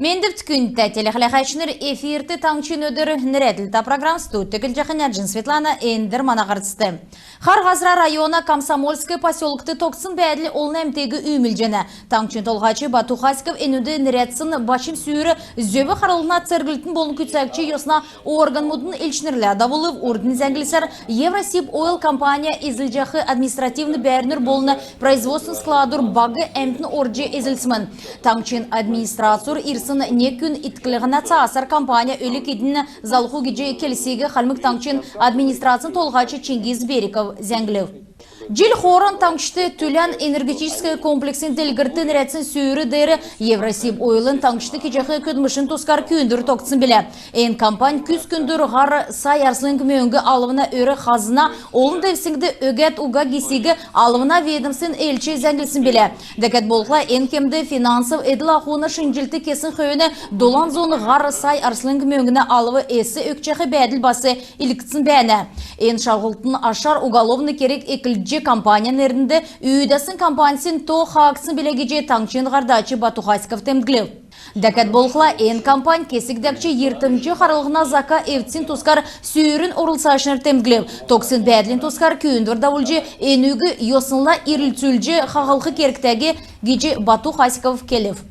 Мендіп түкінді телехлахачныр эфирті таңчын өдір нәреділді программ студтікіл жақыняджын Светлана әндір манағырдысты. Харғазра района Комсомольская поселокты токсын бәділ олын әмтегі үймілжені. Таңчын толғачы Батухасков әнуді нәредсін башым сүйірі зөбі қарылына цергілтін болын күтсәкчі йосына орган мұдын елшінірлі адавылып ордын зәңгілісер Евросиб Ойл компания eziljağı административны бәрінір болыны производствын складур багы әмтін орджи ezilсімін. Таңчын администрацур ирсын не күн иткілігіна цаасар компания өлік едіні залху геже келсегі қалмық таңчын администрациян толғачы Чингиз Бериков зәңгілеу. Жил хоран таңшты түлән энергетический комплексин делгіртін рәтсін сүйірі дәрі Евросиб ойлын таңшты кечеқі көдмішін тұскар күйіндір тоқтсын білі. Ән компания күз күндір ғар сай арсылың көмеуінгі алывына өрі қазына, олын дэвсіңді өгәт уға кесегі алывына ведімсін әлчі зәңгілсін білі. Дәкет болқла ән кемді финансов әділ ақуына шынжилті кесін қойыны долан зоны ғар сай арсылың көмеуіні алывы әсі өкчеқі бәділ басы иліктсін бәні. Ән шағылтын ашар уголовны керек екілджі компаниян әрінді үйдесін компаниясын то хақсын білегеже таңчын ғардачы Батухасков тәмгілеу. Дәкәт болқыла ән компания кесікдәкчі ертімчі қарылығына зака евцин тұскар сүйірін орылсашыныр тәмгілеу. Токсын бәділін тұскар күйіндір дауылжы ән үйгі йосынла ирілцүлжі қағылқы керіктәге геже Батухасков келев.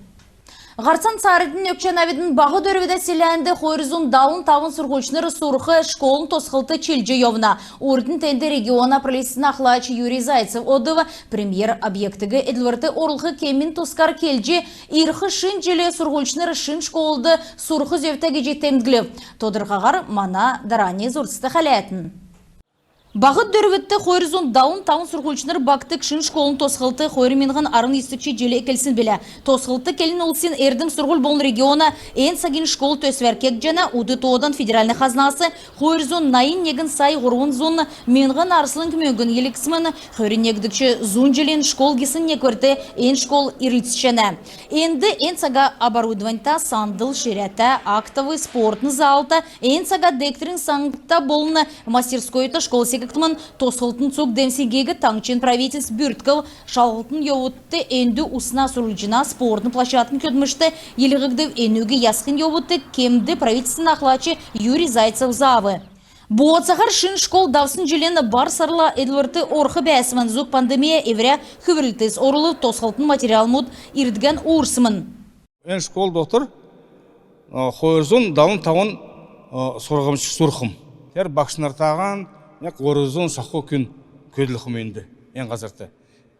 Ғарсан царыдың өкчен авидың бағы дөрведе селәнді қойрызун даун тавын сұрғылшыныр сұрқы школын тосқылты челжі йовна. Ордын тәнді региона пролесін ақлачы Юрий Зайцев одыва премьер объектігі әділварты орылғы кемін тоскар келжі ирхы шын желе сұрғылшыныр шын школды сұрқы зевтәге жеттемділі. Тодырғағар мана даране зұрсты қалайтын. Бағыт дөрвітті қойрызун даун таун сұрғылшыныр бактык шын школын тосқылты қойры менған арын истікші желе екелсін білі. Тосқылты келін олсын әрдің сұрғыл болын региона ән сагин школ төсверкек жана уды тоғдан федеральны хазнасы қойрызун найын негін сай ғыруын зонны менған арсылын көмегін еліксімін қойры негдікші зун желен школ кесін некөрті ән школ ирілтсішені. Әнді ән сага оборудованта сандыл шереті актовый спортны залта ән сага декторин саңғыта болыны мастерскойты школ Томан тосылтын цук демсигегі таңчын правительств бүрткіл шалғылтын еуытты әнді усына сұрылжына спортны площадкын көдмішті елігігді әнугі ясқын еуытты кемді правительствын ақлачы Юрий Зайцев завы. Боғатсағар шын школ давсын желені бар сарыла әділварты орқы бәсімін зук пандемия евря хүвірілтіз орылы тосылтын материал мұд ирдген орсымын. Ән школ доктор қойырзун далын тауын сұрғымшы сұрқым. Тер бақшынартаған Орызун сақу күн көділіқім енді, ең қазірті.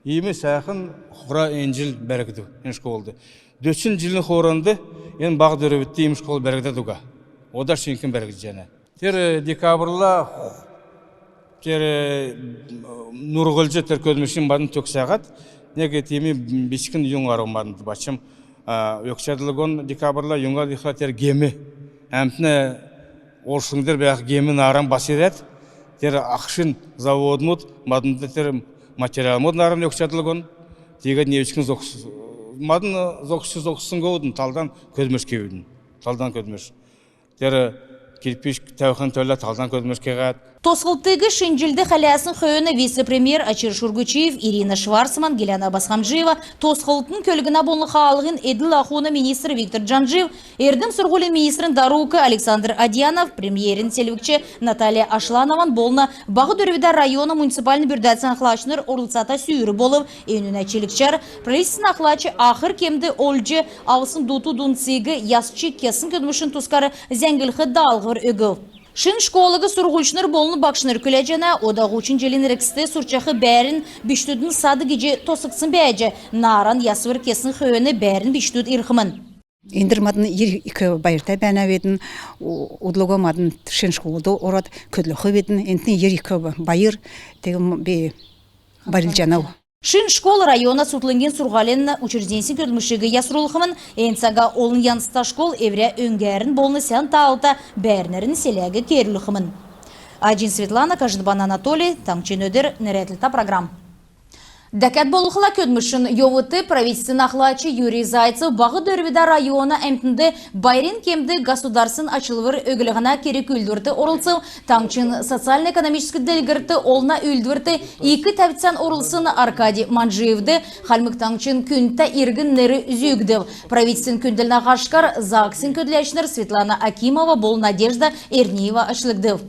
Емі сәқін құра әнжіл бәрігді, ең школды. Дөтшін жылын қоранды, ең бағы дөрібітті емі школ бәрігді дуға. Ода шенкін бәрігді жәні. Тер декабрла, тер нұрғылжы тер көдімішін бадын төк сағат, неге темі бесікін юңғарым бадын бачым. Өкшадылығын декабрла юңғар дихла тер гемі. Әмтіні оршыңдыр бәқ гемі нарам басирет. Тер ақшын завод мұд, мадында тер материал мұд нарым өкшатылығын, тегет невічкін мадын зоқсын көудің, талдан көдмеш кеудің, талдан көдмеш. Тер кирпиш тәуқын төлі талдан көдмеш кеғат. Тосқылтығы шынжилді қалясын қойыны вице-премьер Ачир Шургучиев, Ирина Шварцман, Геляна Басхамжиева, тосқылтын көлігіна болны қалығын Эділ Ахуна министр Виктор Джанжиев, Эрдім Сұрғылын министрін Дарука Александр Адьянов, премьерін селвікчі Наталья Ашланован болны бағы дөрведа района муниципальны бүрдәтсін ақлачыныр орылсата сүйірі болып, енін әчелікчар, правительствен ақлачы ақыр кемді олжы ауысын дуту дунцегі ясчы кесін көдмішін тұскары зәңгілхі далғыр өгіл. Шын школығы сұрғылшыныр болыны бақшыныр күләжіна, одағы үшін желін рексті сұрчақы бәрін біштудің сады геже тосықсын бәжі, наран ясывыр кесін қойыны бәрін біштуд ирқымын. Индірмадын екі байырта бәна бетін, ұдлығы мадын шын школды орад көдліқы бетін, энтін екі байыр деген бе барылжанау. Шын школ района сутлынген сурғаленна учрежденсін көрдімішігі ясырулықымын, әнсаға олын янсыта школ евря өңгәрін болны сән таалта бәрнерін селягі керіліқымын. Аджин Светлана, Каждбан Анатолий, Тамчин Өдір, Нерәтілта программ. Дәкәт болуқла көдмішін йовыты правительствен ақлачы Юрий Зайцев бағы дөрвида района әмтінді байрен кемді государсын açılvır ögіліғына кері күлдірді орылсыл, таңчын социально-экономический делгірті олна үлдірді екі тәбітсен орылсын Аркадий Манжиевді халмық таңчын күнті иргін нері үзігді. Правительствен күнділіна ғашқар Заксин көділәшінер Светлана Акимова бол Надежда Эрниева ашылыгды.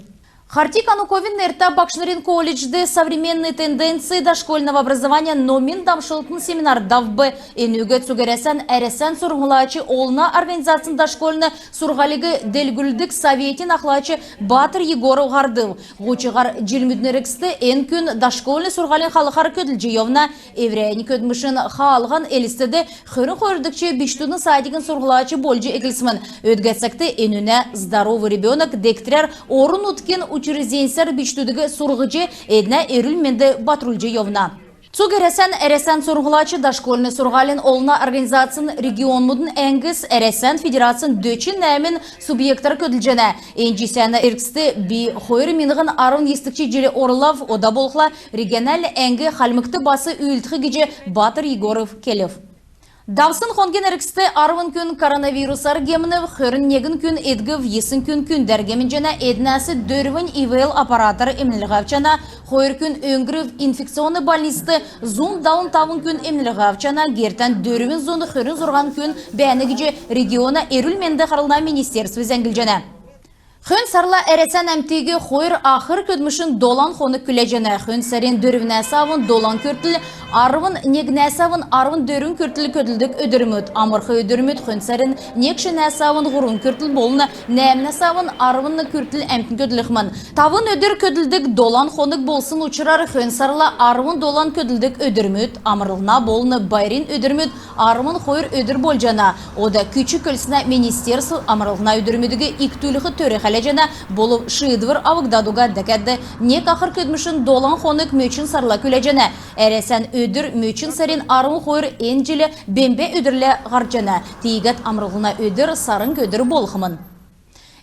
Хартик Ануковин нерта Бакшнарин колледжде современные тенденции дошкольного образования номин дамшылтын семинар давбы энүгө цугересен әресен сургулачы олна организациян дошкольны сургалиги делгүлдік советин ахлачы Батыр Егоров гардыл. Гучыгар жилмүднерексті эн күн дошкольны сургалин халықар көділжі евна еврейни көдмішін халған элистеді хөрін хөрдікче биштуны садигін сургулачы болжы экілсімін. Өдгәтсәкті энүне здоровый ребенок дектрер орын уткен учрежденсер биштудығы сурғычы әдіне эрүлменді батрульжы евна. Цугересен әресен сурғылачы дошкольны сурғалин олна организациян регион мұдын әңгіз әресен федерациян дөчін нәмін субъекттар көділжені. Энжисәні әркісті би хойры минығын арын естікчі желі орылав ода болқла регионал әңгі халмықты басы үлтіғі геже Батыр Егоров келев. Давсын хонген әрікісті арвын күн коронавирусар геміні хөрін негін күн едгів есін күн дәргемін жана еднәсі дөрвін ИВЛ аппаратары емніліғавчана, хойыр күн өңгірів инфекционы больнисті зун даун тавын күн емніліғавчана, гертен дөрвін зуны хөрін зұрған күн бәні геже региона эрүлменді қарылна министерстві зәңгіл Хөн сарла әресен әмтегі хойыр ақыр көдмішін долан хоны күләжені. Хөн сәрен дөрівіне савын долан көртіл, арвын негіне савын арвын дөрін көртіл көділдік өдірмөт. Амырқы өдірмөт хөн сәрен некшіне савын ғұрын көртіл болыны, нәміне савын арвынны көртіл әмтін көділіқмін. Тавын өдір көділдік долан хонық болсын ұчырар хөн сарла арвын долан көділдік өдірмөт. Амырылна болыны байрин өдірмөт, арвын хойыр өдір болжана. Ода күчі көлсіне министерсі амырылна өдірмөдігі иктүліғі төрі жана болып шыдвыр авыгдадуга дәкәдді нек ақыр көдмішін долан хонық мөчін сарла күләжені. Әресен өдір мөчін сарин арын қойыр енжілі бембе өдірлі ғаржаны. Тейгет амрылғына өдір сарын көдір болғымын.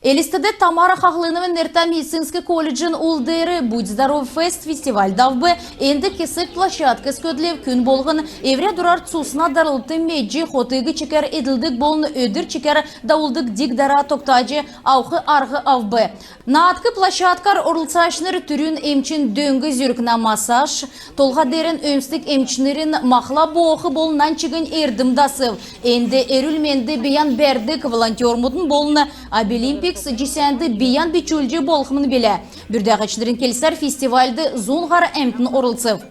Элистеде Тамара Хахлыновын нерта медицинский колледжин улдыры «Будь здоров фест» фестиваль давбы энді кесік площадка скөдлев күн болғын евре дурар цусына дарылты меджи хотыгы чекер еділдік болын өдір чекер дауылдық дигдара тоқтажы ауқы арғы авбы. Наатқы площадкар орылсашныр түрін емчин дөңгі зүркіна массаж, толға дерін өмстік емчінерін мақла боқы болынан чігін ердімдасып. Энді эрүлменді биян бәрдік волонтер мұдын болыны Абилимпик жисәнді биян бичулжы болқымын беле. Бүрдәғачыларын келсер фестивальды зунғар әмтін орылсып.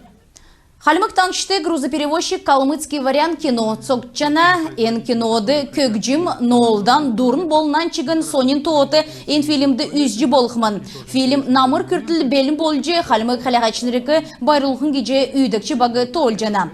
Халмык таңшты грузоперевозчик калмыцкий вариант кино цокчана эн киноды көкжим нолдан дурн болнан чигін сонин тоты эн фильмді үзжі болқымын. Фильм намыр күртіл белін болжы халмык халағачынырықы байрылғын геже үйдікчі бағы толжана.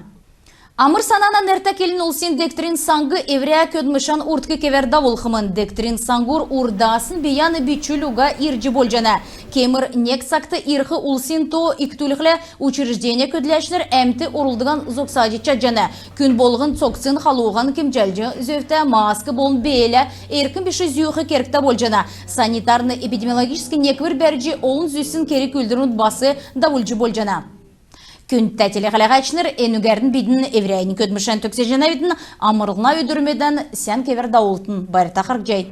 Амыр санана нерта келін олсен дектрин саңғы еврея көдмішан уртқы кеверда болқымын. Дектрин саңғыр урдасын бияны бичулуға иржі болжана. Кемір нек сақты ирхы олсен то иктулықлы учреждение көділәшінер әмті орылдыған зоксажы чаджана. Күн болғын цоксын халуған кемжәлжі зөфті маскы болын бейлі еркін біші зүйіқі керікті болжана. Санитарны-эпидемиологический неквір бәржі олын зүйсін кері күлдірін басы давылжы болжана. Күн тәтелі қалағачыныр әнігердің бейдің еврейні көдмішен төксе жана бейдің амырылына өдірмеден сән кевер дауылтын барыта қырқ жай.